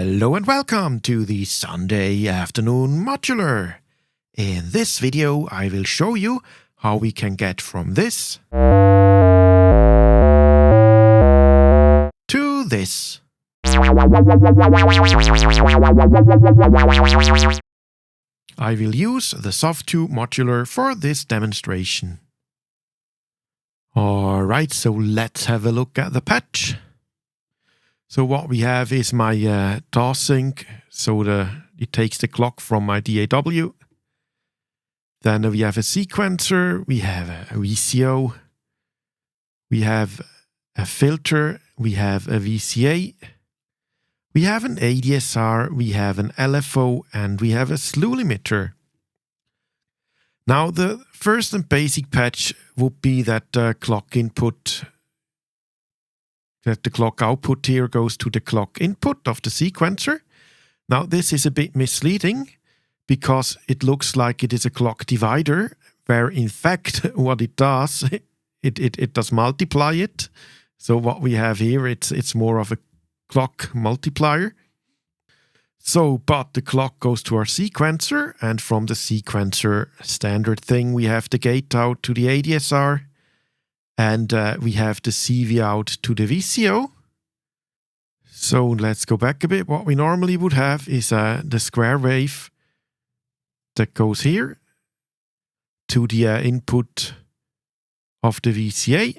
Hello and welcome to the Sunday Afternoon Modular. In this video I will show you how we can get from this to this. I will use the SoftTube modular for this demonstration. Alright, so let's have a look at the patch. So what we have is my DAW sync, so it takes the clock from my DAW. Then we have a sequencer, we have a VCO, we have a filter, we have a VCA, we have an ADSR, we have an LFO, and we have a slew limiter. Now the first and basic patch would be that the clock output here goes to the clock input of the sequencer. Now this is a bit misleading because it looks like it is a clock divider, where in fact what it does, it does multiply it. So what we have here, it's more of a clock multiplier. So, but the clock goes to our sequencer, and from the sequencer standard thing we have the gate out to the ADSR, and we have the CV out to the VCO. So let's go back a bit. What we normally would have is the square wave that goes here to the input of the VCA.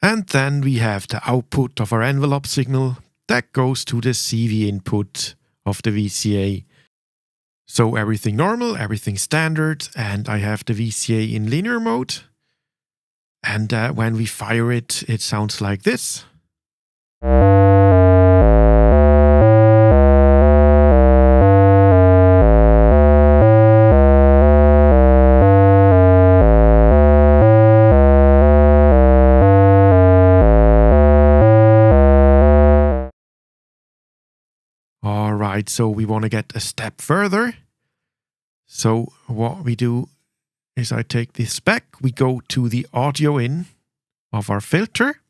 And then we have the output of our envelope signal that goes to the CV input of the VCA. So everything normal, everything standard, and I have the VCA in linear mode. And when we fire it, it sounds like this. Alright, so we want to get a step further. So what we do is I take this back, we go to the audio in of our filter.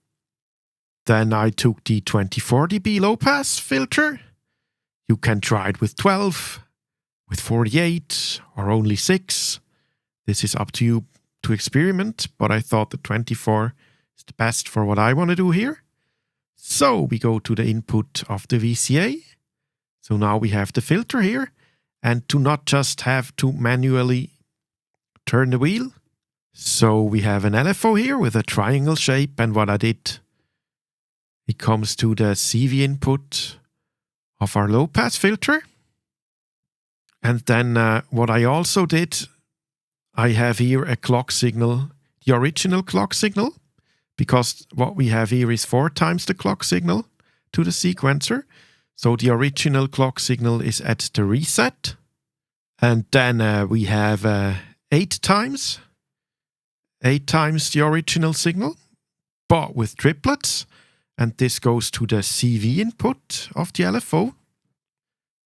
Then I took the 24 dB low pass filter. You can try it with 12, with 48, or only 6. This is up to you to experiment, but I thought the 24 is the best for what I want to do here. So we go to the input of the VCA. So now we have the filter here, and to not just have to manually turn the wheel. So we have an LFO here with a triangle shape, and what I did, it comes to the CV input of our low pass filter. And then what I also did, I have here a clock signal, the original clock signal, because what we have here is 4 times the clock signal to the sequencer. So the original clock signal is at the reset. And then we have 8 times the original signal, but with triplets. And this goes to the CV input of the LFO.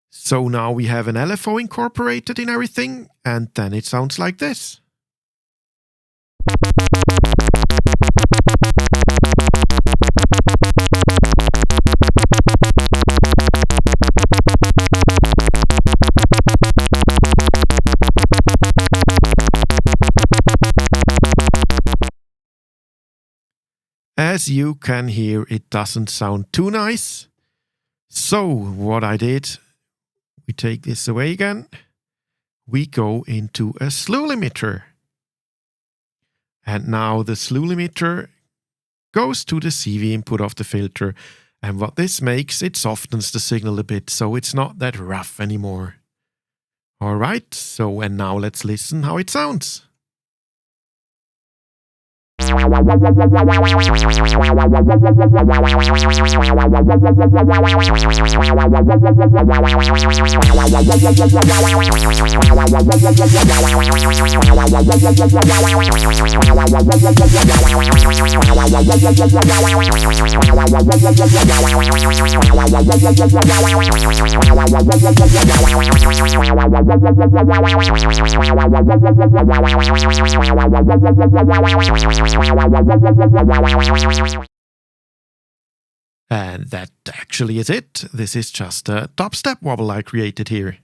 So now we have an LFO incorporated in everything, and then it sounds like this. As you can hear, it doesn't sound too nice. So what I did, we take this away again. We go into a slew limiter. And now the slew limiter goes to the CV input of the filter. And what this makes, it softens the signal a bit, so it's not that rough anymore. Alright, so and now let's listen how it sounds. And that actually is it. This is just a dubstep wobble I created here.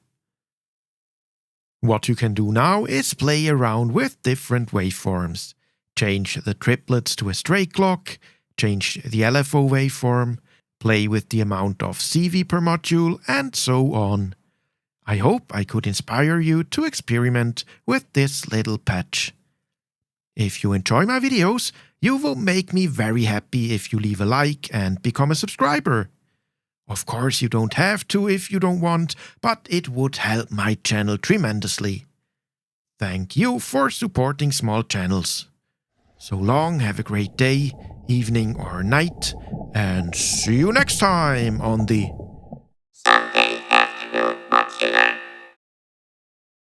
What you can do now is play around with different waveforms. Change the triplets to a straight clock, change the LFO waveform, play with the amount of CV per module, and so on. I hope I could inspire you to experiment with this little patch. If you enjoy my videos, you will make me very happy if you leave a like and become a subscriber. Of course, you don't have to if you don't want, but it would help my channel tremendously. Thank you for supporting small channels. So long, have a great day, evening or night, and see you next time on the